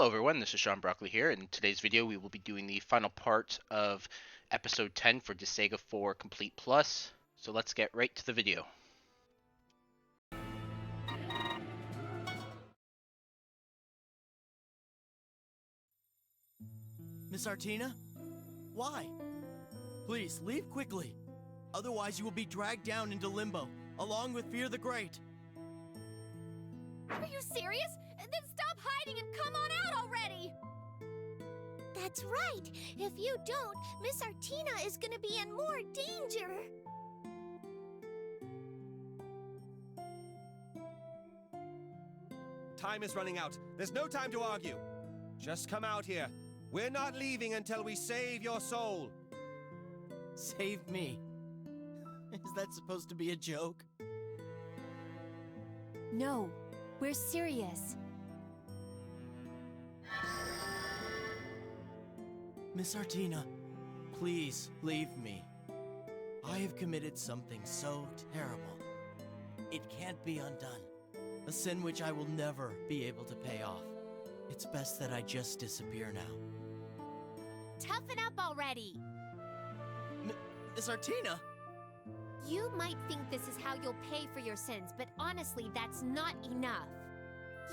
Hello everyone, this is Sean Broccoli here. In today's video we will be doing the final part of episode 10 for Disgaea 4 Complete Plus. So let's get right to the video. Miss Artina? Why? Please, leave quickly. Otherwise you will be dragged down into limbo, along with Fear the Great. Are you serious? Then stop hiding and come on out already! That's right. If you don't, Miss Artina is gonna be in more danger. Time is running out. There's no time to argue. Just come out here. We're not leaving until we save your soul. Save me. Is that supposed to be a joke? No, we're serious. Miss Artina, please leave me. I have committed something so terrible. It can't be undone. A sin which I will never be able to pay off. It's best that I just disappear now. Toughen up already. Miss Artina? You might think this is how you'll pay for your sins, but honestly, that's not enough.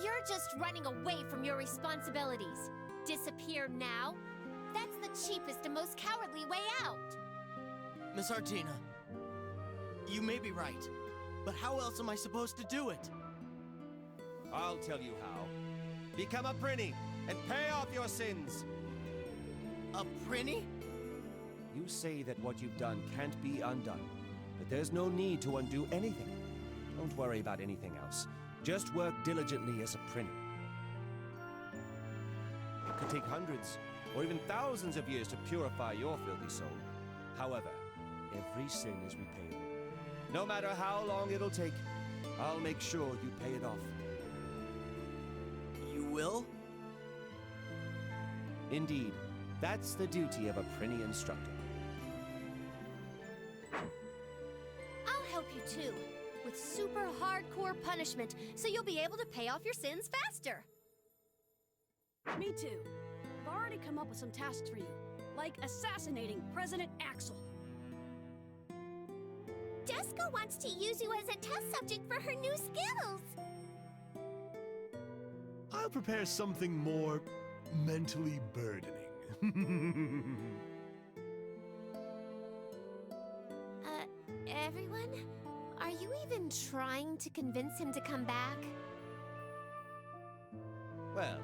You're just running away from your responsibilities. Disappear now? That's the cheapest and most cowardly way out. Miss Artina, you may be right, but how else am I supposed to do it? I'll tell you how. Become a Prinny and pay off your sins. A Prinny? You say that what you've done can't be undone, but there's no need to undo anything. Don't worry about anything else. Just work diligently as a Prinny. It could take hundreds or even thousands of years to purify your filthy soul. However, every sin is repayable. No matter how long it'll take, I'll make sure you pay it off. You will? Indeed, that's the duty of a Prinny instructor. I'll help you too, with super hardcore punishment, so you'll be able to pay off your sins faster. Me too. I've already come up with some tasks for you, like assassinating President Axel. Jessica wants to use you as a test subject for her new skills. I'll prepare something more mentally burdening. Everyone? Are you even trying to convince him to come back? Well,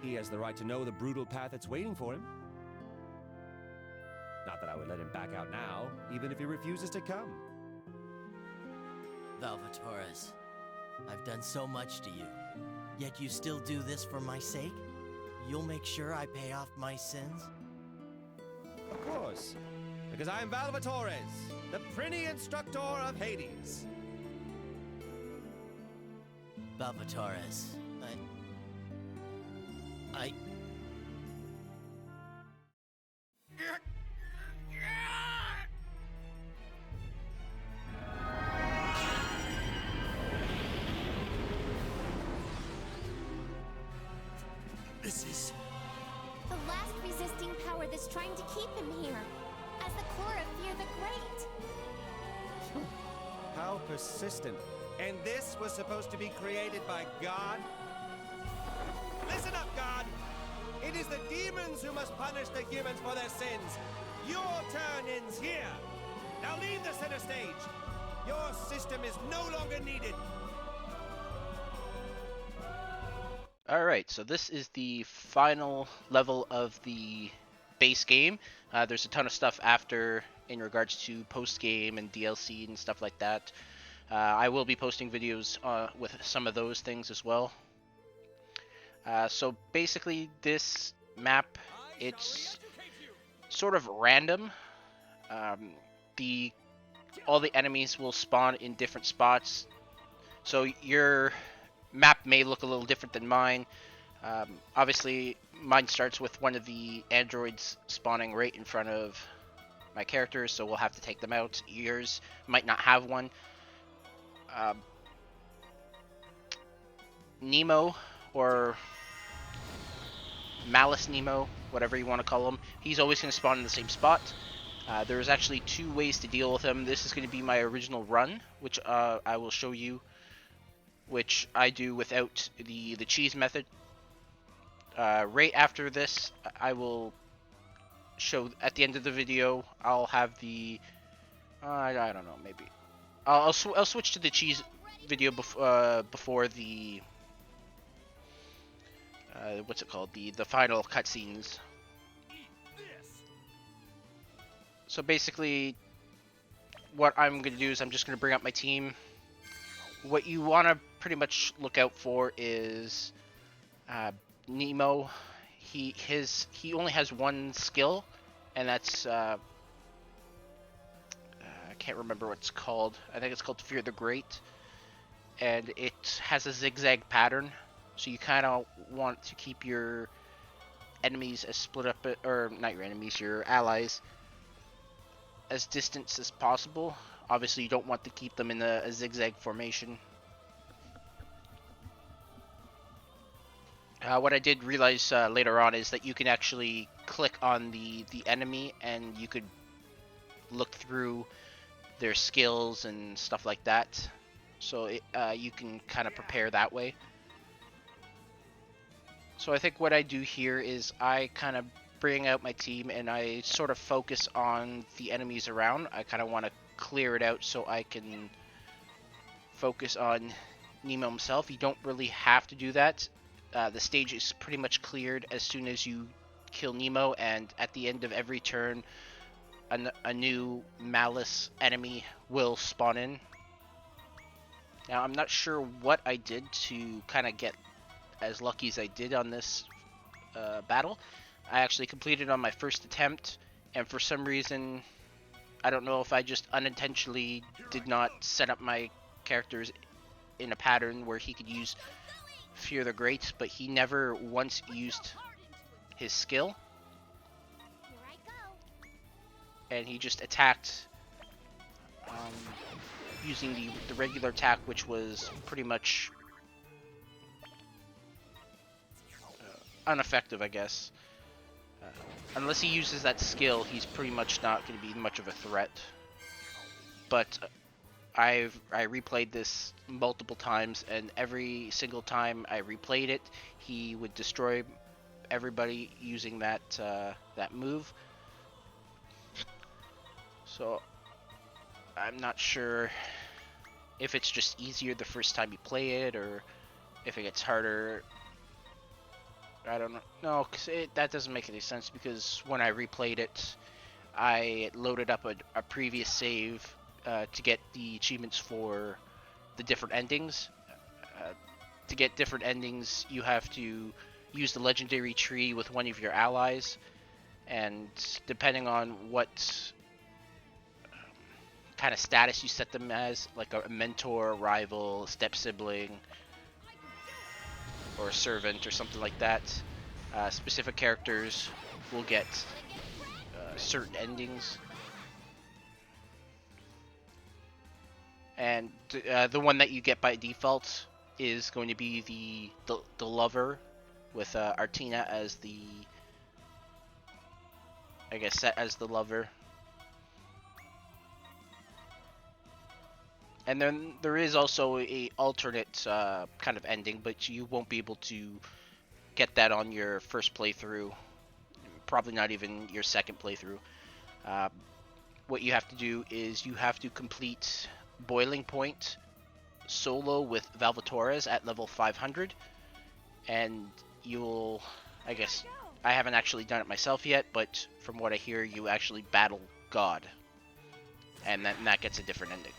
he has the right to know the brutal path that's waiting for him. Not that I would let him back out now, even if he refuses to come. Valvatores, I've done so much to you, yet you still do this for my sake? You'll make sure I pay off my sins? Of course, because I am Valvatores, the Prinny Instructor of Hades. Valvatores, I... This is... The last resisting power that's trying to keep him here, as the core of Fear the Great. How persistent. And this was supposed to be created by God? Listen up, God! It is the demons who must punish the humans for their sins. Your turn ends here. Now leave the center stage. Your system is no longer needed. Alright, so this is the final level of the base game. There's a ton of stuff after in regards to post-game and DLC and stuff like that. I will be posting videos with some of those things as well. So basically this map, it's sort of random. All the enemies will spawn in different spots. So your map may look a little different than mine. Obviously mine starts with one of the androids spawning right in front of my characters, so we'll have to take them out. Yours might not have one. Nemo, or Malice Nemo, whatever you want to call him, he's always going to spawn in the same spot. There's actually 2 ways to deal with him. This is going to be my original run, which I will show you, which I do without the cheese method. Right after this, I will show at the end of the video. I'll have the I don't know, maybe I'll switch to the cheese video before the what's it called, the final cutscenes. So basically, what I'm gonna do is I'm just gonna bring up my team. What you want to pretty much look out for is Nemo. He only has 1 skill, and that's I can't remember what it's called. I think it's called Fear the Great, and it has a zigzag pattern. So you kind of want to keep your enemies as split up, or not your enemies, your allies, as distant as possible. Obviously, you don't want to keep them in a zigzag formation. What I did realize later on is that you can actually click on the enemy, and you could look through their skills and stuff like that. So you can kind of prepare that way. So I think what I do here is I kind of bring out my team and I sort of focus on the enemies around. I kind of want to clear it out so I can focus on Nemo himself. You don't really have to do that. The stage is pretty much cleared as soon as you kill Nemo, and at the end of every turn, a new Malice enemy will spawn in. Now, I'm not sure what I did to kind of get as lucky as I did on this battle. I actually completed on my first attempt, and for some reason, I don't know if I just unintentionally did not set up my characters in a pattern where he could use Fear the Great, but he never once used his skill. Here I go. And he just attacked using the regular attack, which was pretty much ineffective, I guess. Unless he uses that skill, he's pretty much not going to be much of a threat. But I replayed this multiple times, and every single time I replayed it, he would destroy everybody using that that move. So I'm not sure if it's just easier the first time you play it, or if it gets harder. I don't know. No, because that doesn't make any sense, because when I replayed it, I loaded up a previous save to get the achievements for the different endings. To get different endings, you have to use the legendary tree with one of your allies, and depending on what kind of status you set them as, like a mentor, rival, step sibling, or a servant, or something like that, specific characters will get certain endings. And the one that you get by default is going to be the lover, with Artina as the, I guess, set as the lover. And then there is also a alternate kind of ending, but you won't be able to get that on your first playthrough. Probably not even your second playthrough. What you have to do is you have to complete Boiling Point solo with Valvatores at level 500, and you'll, I guess, I haven't actually done it myself yet, but from what I hear, you actually battle God, and that gets a different ending.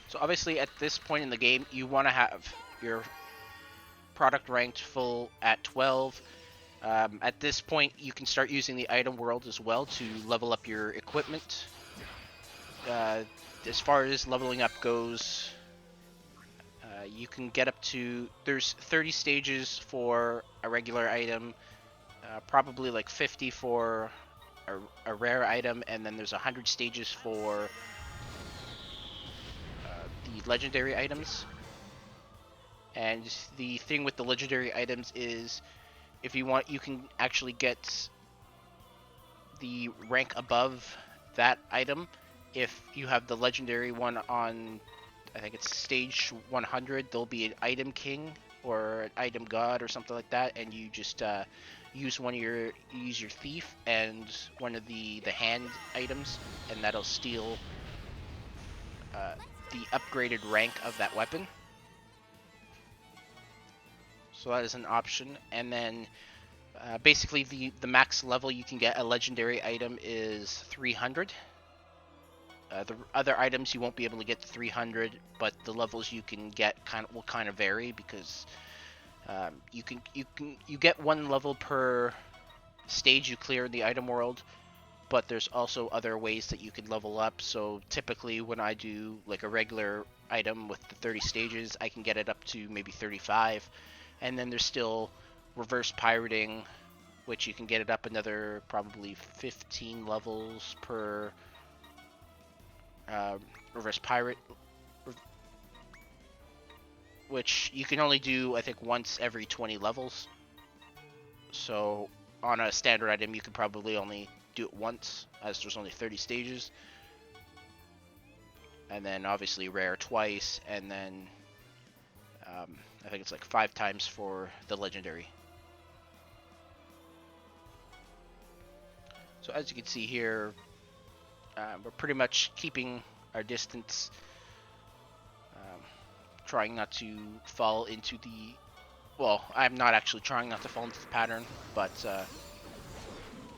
So obviously at this point in the game, you want to have your product ranked full at 12. At this point, you can start using the item world as well to level up your equipment. As far as leveling up goes, you can get up to, there's 30 stages for a regular item, probably like 50 for a rare item, and then there's 100 stages for the legendary items. And the thing with the legendary items is if you want, you can actually get the rank above that item if you have the legendary one on, I think it's stage 100. There'll be an item king or an item god or something like that, and you just use your thief and one of the hand items, and that'll steal the upgraded rank of that weapon. So that is an option. And then basically the max level you can get a legendary item is 300. The other items you won't be able to get to 300, but the levels you can get will kind of vary, because you get one level per stage you clear in the item world, but there's also other ways that you can level up. So typically when I do like a regular item with the 30 stages, I can get it up to maybe 35. And then there's still reverse pirating, which you can get it up another probably 15 levels per reverse pirate, which you can only do, I think, once every 20 levels. So on a standard item, you could probably only do it once, as there's only 30 stages. And then obviously rare twice, and then I think it's like 5 times for the legendary. So as you can see here, we're pretty much keeping our distance, trying not to fall into the... Well, I'm not actually trying not to fall into the pattern, but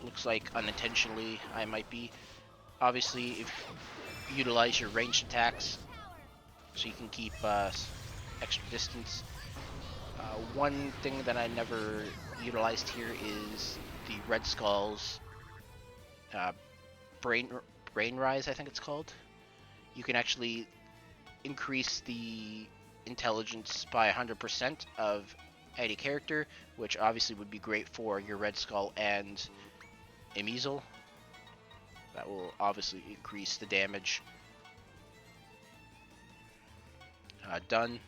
looks like unintentionally I might be. Obviously, if you utilize your ranged attacks, so you can keep extra distance. One thing that I never utilized here is the Red Skull's brain rise, I think it's called. You can actually increase the intelligence by 100% of any character, which obviously would be great for your Red Skull and Emizel. That will obviously increase the damage. Done.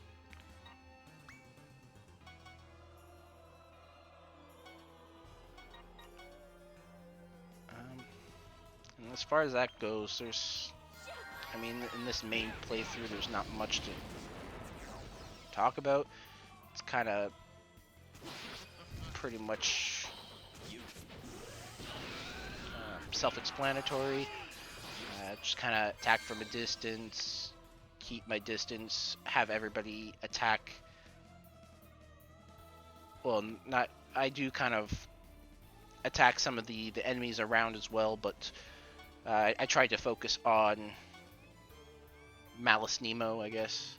And as far as that goes, I mean, in this main playthrough, there's not much to talk about. It's kind of pretty much self-explanatory. Just kind of attack from a distance, keep my distance, have everybody attack. Well, I do kind of attack some of the enemies around as well, but I tried to focus on Malice Nemo, I guess.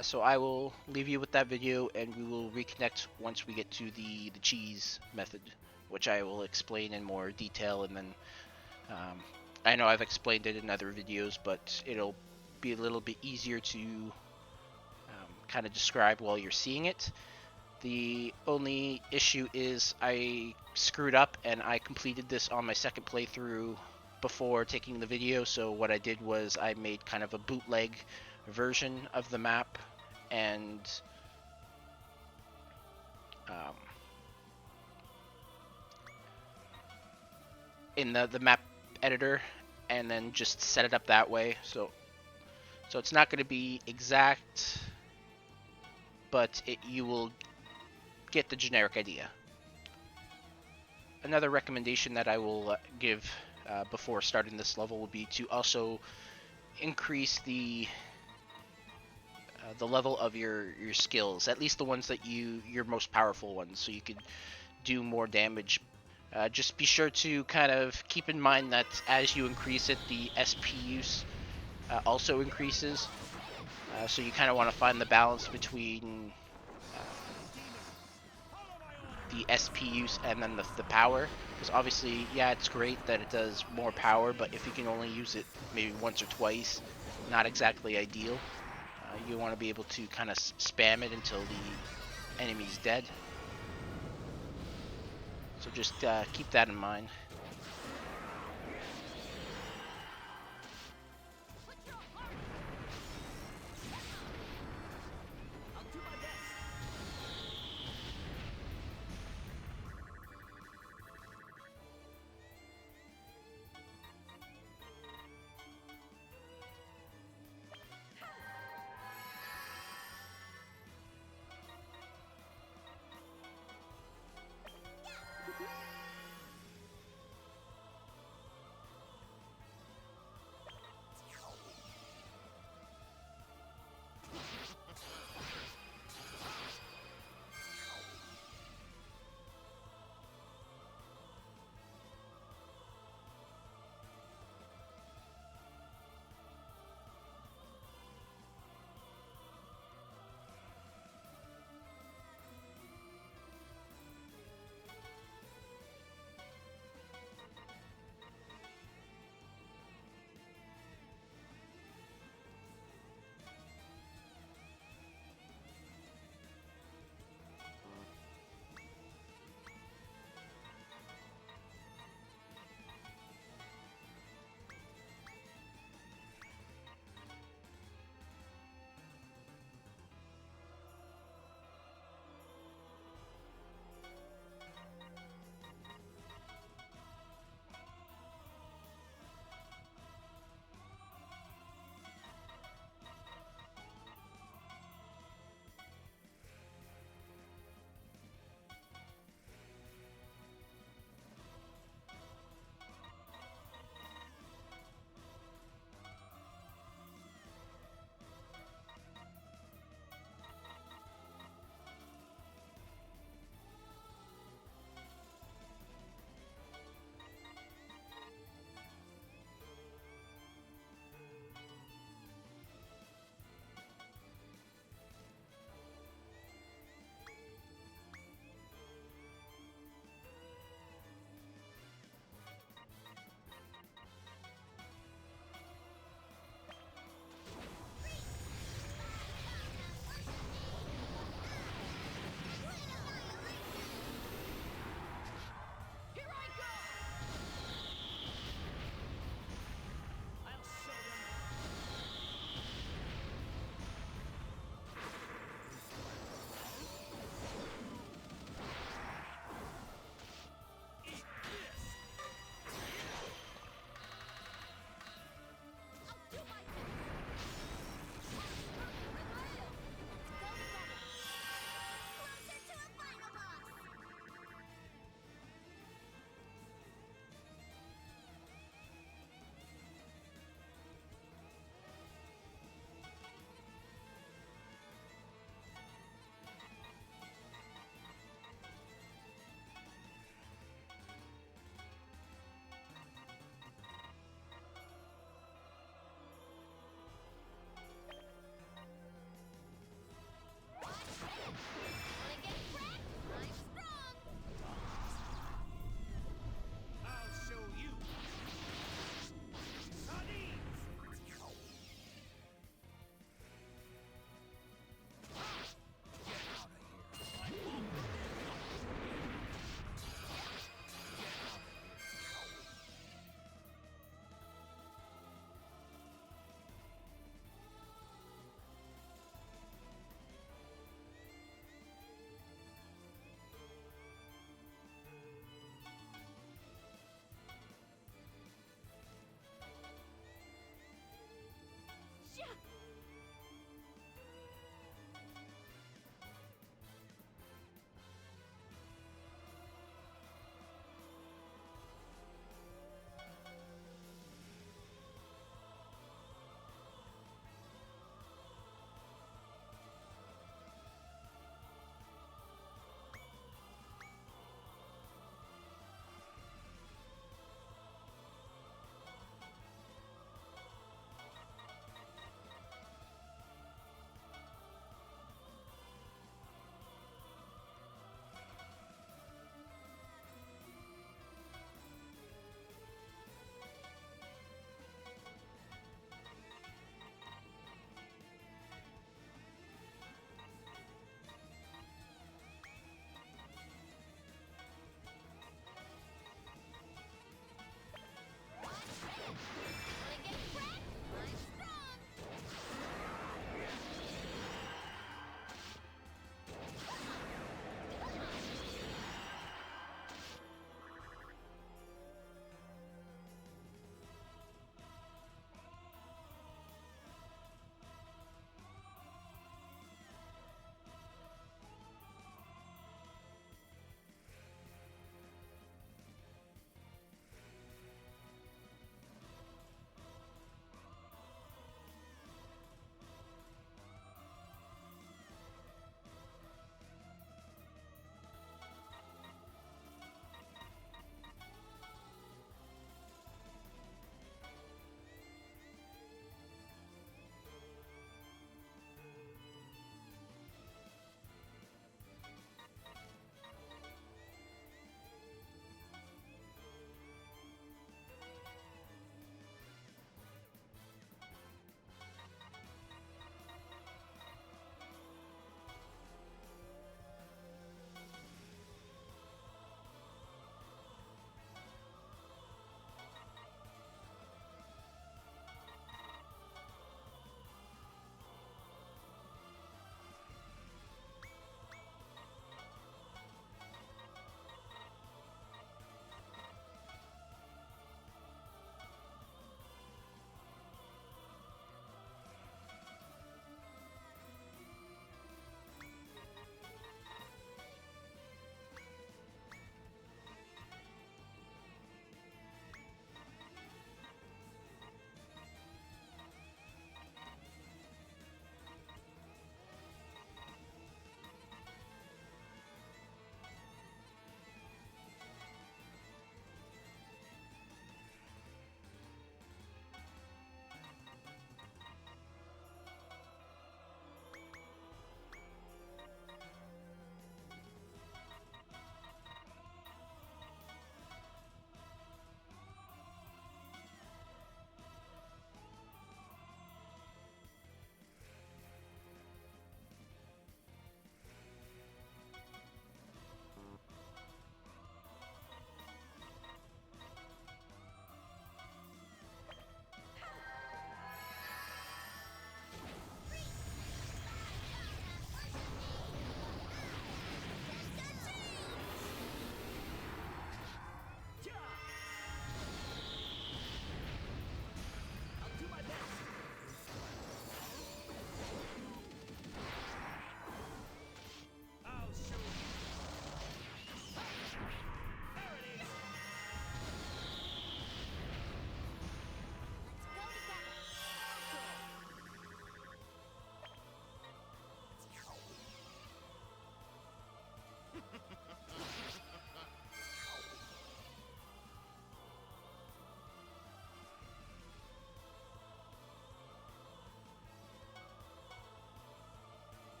So I will leave you with that video, and we will reconnect once we get to the cheese method, which I will explain in more detail. And then I know I've explained it in other videos, but it'll be a little bit easier to kind of describe while you're seeing it. The only issue is I screwed up and I completed this on my second playthrough before taking the video. So what I did was I made kind of a bootleg version of the map, and in the map editor, and then just set it up that way. So it's not going to be exact, but you will get the generic idea. Another recommendation that I will give before starting this level would be to also increase the level of your skills, at least the ones that your most powerful ones, so you could do more damage. Just be sure to kind of keep in mind that as you increase it, the SP use also increases. So you kind of want to find the balance between the SP use and then the power, because obviously, yeah, it's great that it does more power, but if you can only use it maybe once or twice, not exactly ideal. You want to be able to kind of spam it until the enemy's dead. So just keep that in mind.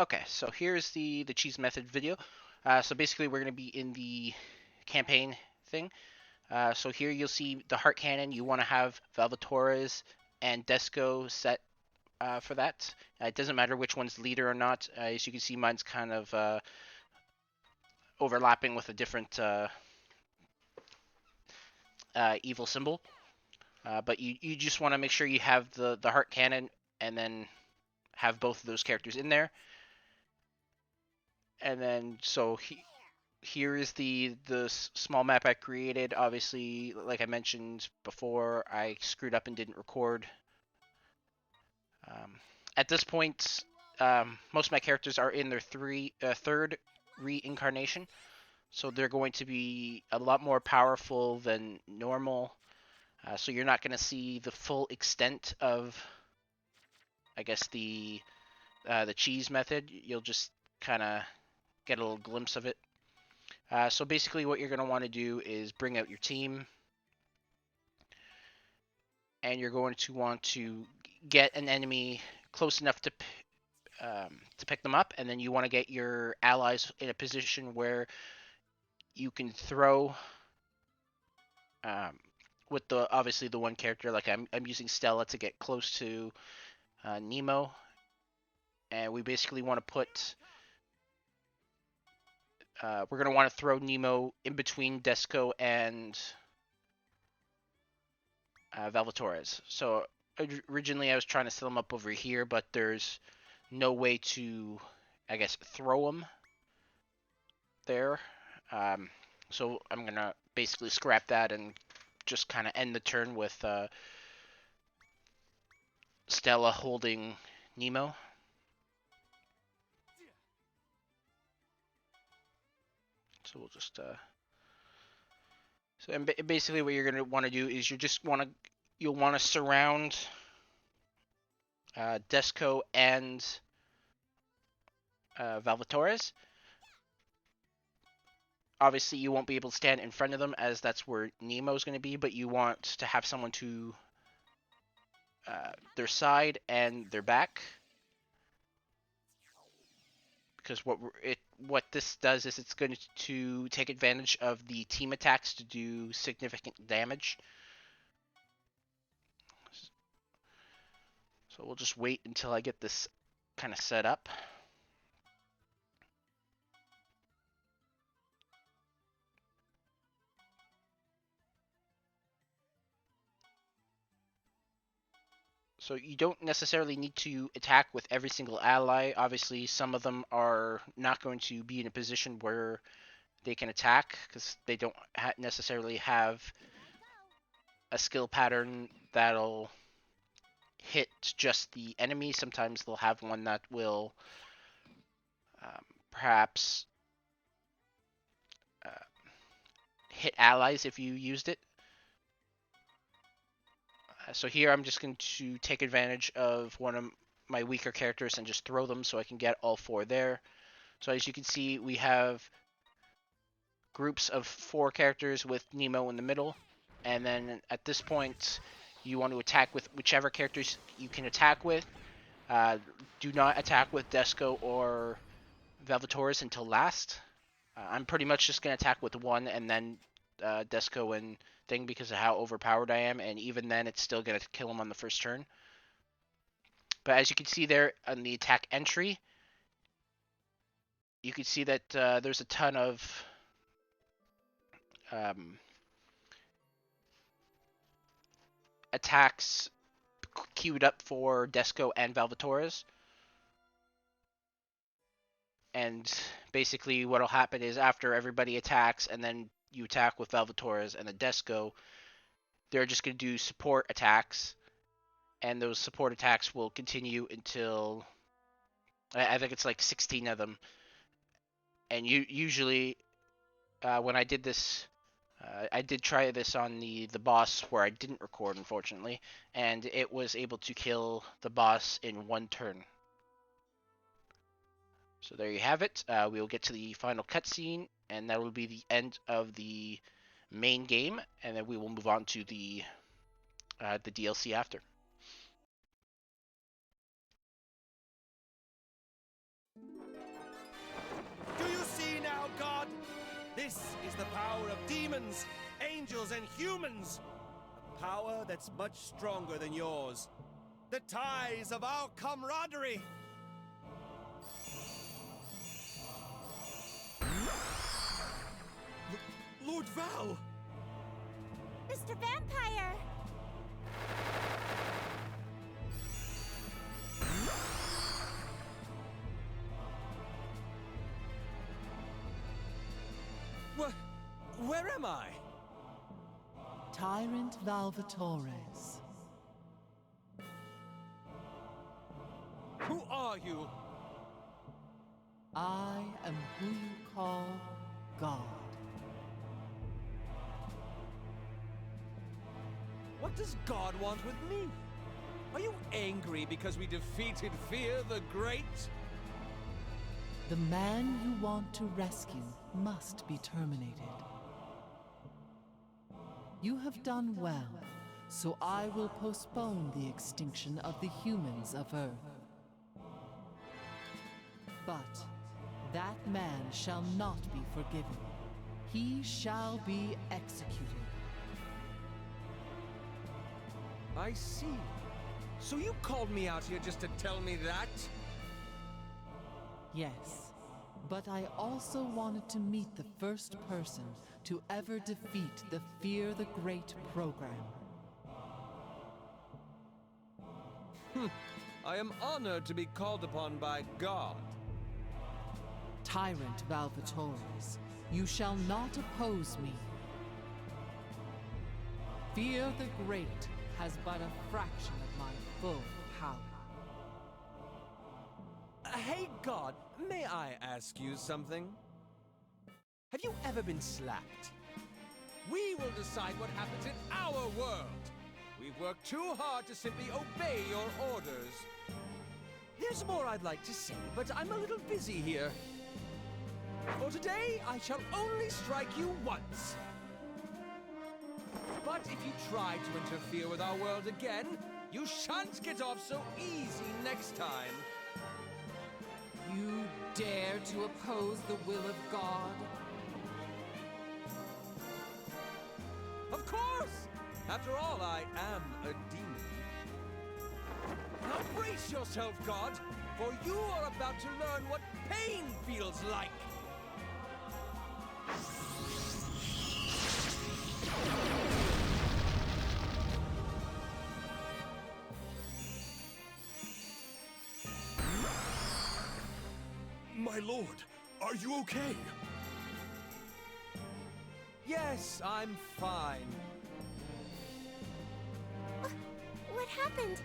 Okay, so here's the cheese method video. So basically, we're going to be in the campaign thing. So here you'll see the heart cannon. You want to have Valvatores and Desco set for that. It doesn't matter which one's leader or not. As you can see, mine's kind of overlapping with a different evil symbol. But you just want to make sure you have the heart cannon and then have both of those characters in there. And then here is the small map I created. Obviously, like I mentioned before, I screwed up and didn't record. At this point, most of my characters are in their third reincarnation, so they're going to be a lot more powerful than normal. So you're not going to see the full extent of, I guess, the cheese method. You'll just kind of get a little glimpse of it. So basically what you're going to want to do is bring out your team, and you're going to want to get an enemy close enough to pick them up, and then you want to get your allies in a position where you can throw with obviously the one character. Like I'm using Stella to get close to Nemo, and we basically want to put we're going to want to throw Nemo in between Desco and Valvatores. So originally I was trying to set them up over here, but there's no way to, I guess, throw them there. So I'm going to basically scrap that and just kind of end the turn with Stella holding Nemo. So we'll just basically what you're gonna want to do is you'll want to surround Desco and Valvatores. Obviously, you won't be able to stand in front of them as that's where Nemo's going to be, but you want to have someone to their side and their back. Because what this does is it's going to take advantage of the team attacks to do significant damage. So we'll just wait until I get this kind of set up. So you don't necessarily need to attack with every single ally. Obviously, some of them are not going to be in a position where they can attack because they don't necessarily have a skill pattern that'll hit just the enemy. Sometimes they'll have one that will perhaps hit allies if you used it. So here I'm just going to take advantage of one of my weaker characters and just throw them so I can get all four there. So as you can see, we have groups of 4 characters with Nemo in the middle. And then at this point, you want to attack with whichever characters you can attack with. Do not attack with Desco or Velvatores until last. I'm pretty much just going to attack with one and then Desco and thing because of how overpowered I am, and even then it's still going to kill him on the first turn. But as you can see there on the attack entry, you can see that there's a ton of attacks queued up for Desco and Valvatores. And basically what'll happen is after everybody attacks and then you attack with Valvatores and the Desco, they're just going to do support attacks, and those support attacks will continue until I think it's like 16 of them. And usually when I did this, I did try this on the boss where I didn't record, unfortunately, and it was able to kill the boss in 1 turn. So there you have it. We will get to the final cutscene, and that will be the end of the main game, and then we will move on to the DLC after. This is the power of demons, angels, and humans. A power that's much stronger than yours. The ties of our camaraderie. Lord Val! Mr. Vampire! Where am I? Tyrant Valvatores. Who are you? I am who you call God. What does God want with me? Are you angry because we defeated Fear the Great? The man you want to rescue must be terminated. You have done well, so I will postpone the extinction of the humans of Earth. But that man shall not be forgiven. He shall be executed. I see. So you called me out here just to tell me that? Yes, but I also wanted to meet the first person to ever defeat the Fear the Great program. I am honored to be called upon by God. Tyrant Valvatores, you shall not oppose me. Fear the Great has but a fraction of my full power. Hey, God, may I ask you something? Have you ever been slapped? We will decide what happens in our world. We've worked too hard to simply obey your orders. There's more I'd like to say, but I'm a little busy here. For today, I shall only strike you once. But if you try to interfere with our world again, you shan't get off so easy next time. You dare to oppose the will of God? Of course! After all, I am a demon. Now brace yourself, God, for you are about to learn what pain feels like. My lord, are you okay? Yes, I'm fine. What happened?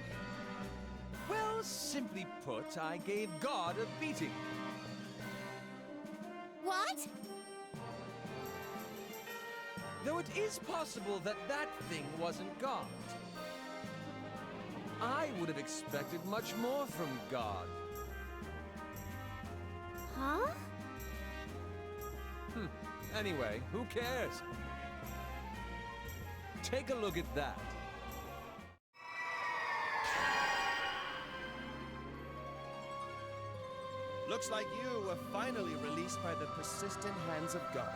Well, simply put, I gave God a beating. What? Though it is possible that that thing wasn't God. I would have expected much more from God. Huh? Anyway, who cares? Take a look at that. Looks like you were finally released by the persistent hands of God.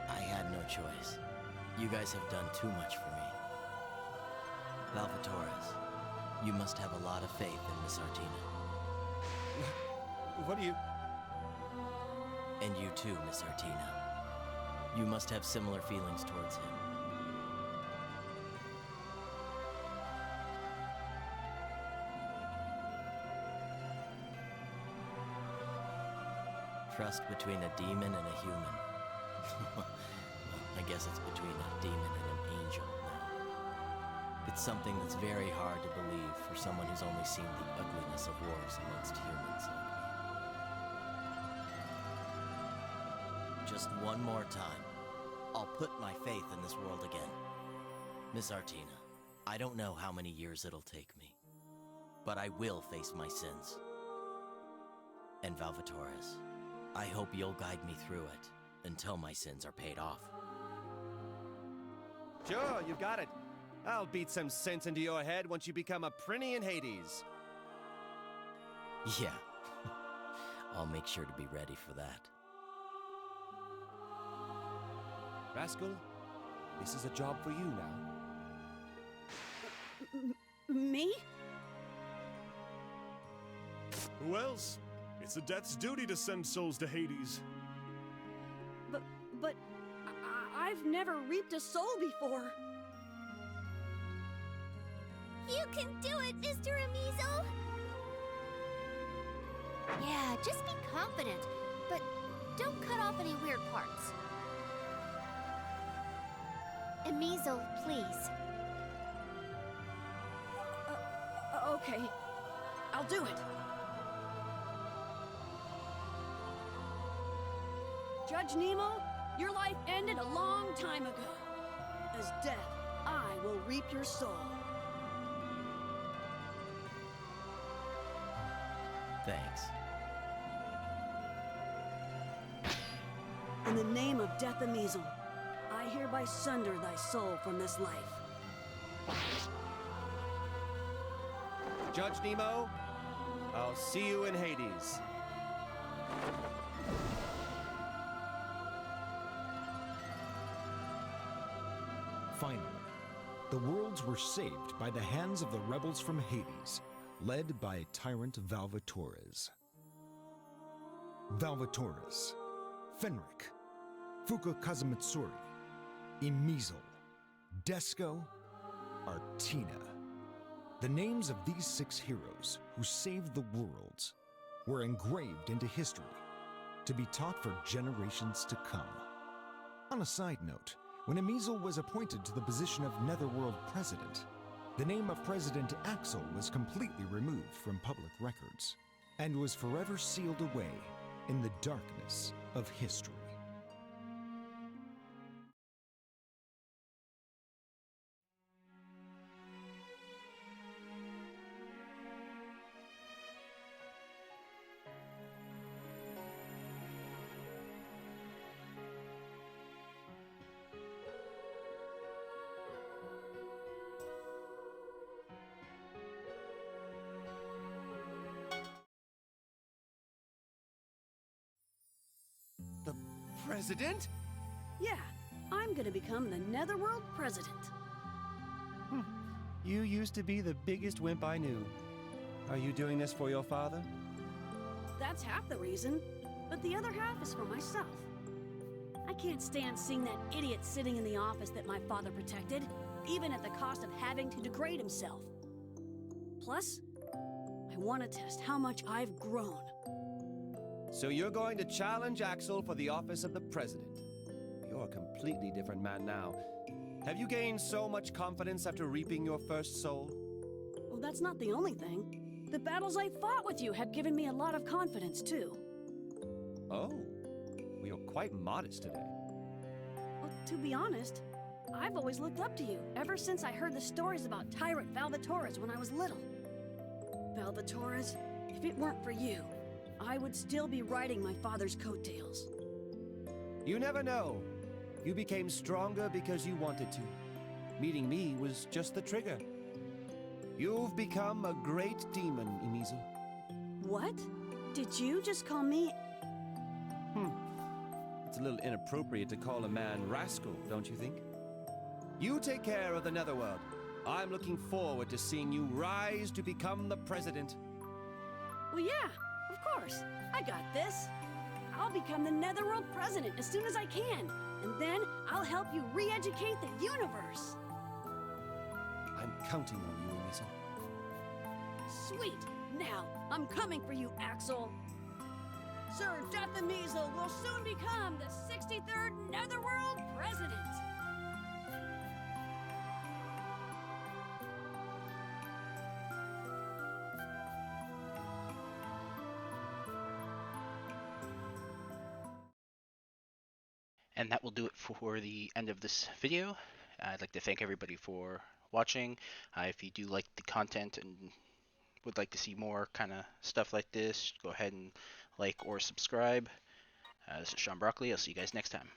I had no choice. You guys have done too much for me. Valvatores, you must have a lot of faith in Miss Artina. What do you... And you too, Miss Artina. You must have similar feelings towards him. Trust between a demon and a human. Well, I guess it's between a demon and an angel now. It's something that's very hard to believe for someone who's only seen the ugliness of wars amongst humans like me. Just one more time. I'll put my faith in this world again. Miss Artina, I don't know how many years it'll take me, but I will face my sins. And Valvatores, I hope you'll guide me through it until my sins are paid off. Sure, you got it. I'll beat some sense into your head once you become a prinny in Hades. Yeah. I'll make sure to be ready for that. Rascal, this is a job for you now. Me? Who else? It's a death's duty to send souls to Hades. But I've never reaped a soul before. You can do it, Mr. Amizo! Yeah, just be confident, but don't cut off any weird parts. Amizo, please. Okay. I'll do it. Judge Nemo, your life ended a long time ago. As death, I will reap your soul. Thanks. In the name of Death Amizel, I hereby sunder thy soul from this life. Judge Nemo, I'll see you in Hades. Finally, the worlds were saved by the hands of the rebels from Hades, led by tyrant Valvatores. Valvatores, Fenric, Fuka Kazumitsuri, Emizel, Desco, Artina. The names of these 6 heroes who saved the worlds were engraved into history to be taught for generations to come. On a side note, when Emizel was appointed to the position of Netherworld President, the name of President Axel was completely removed from public records and was forever sealed away in the darkness of history. The President? Yeah, I'm gonna become the Netherworld President. You used to be the biggest wimp I knew. Are you doing this for your father? That's half the reason, but the other half is for myself. I can't stand seeing that idiot sitting in the office that my father protected, even at the cost of having to degrade himself. Plus, I want to test how much I've grown. So you're going to challenge Axel for the office of the President. You're a completely different man now. Have you gained so much confidence after reaping your first soul? Well, that's not the only thing. The battles I fought with you have given me a lot of confidence, too. Oh, well, you're quite modest today. Well, to be honest, I've always looked up to you ever since I heard the stories about Tyrant Valvatores when I was little. Valvatores, if it weren't for you, I would still be riding my father's coattails. You never know. You became stronger because you wanted to. Meeting me was just the trigger. You've become a great demon, Emizel. What? Did you just call me... It's a little inappropriate to call a man rascal, don't you think? You take care of the Netherworld. I'm looking forward to seeing you rise to become the President. Well, yeah, of course. I got this. I'll become the Netherworld President as soon as I can, and then I'll help you re-educate the universe. I'm counting on you, Emizel. Sweet. Now, I'm coming for you, Axel. Sir Death Amizel will soon become the 63rd Netherworld President. And that will do it for the end of this video. I'd like to thank everybody for watching. If you do like the content and would like to see more kind of stuff like this, go ahead and like or subscribe. This is Sean Broccoli. I'll see you guys next time.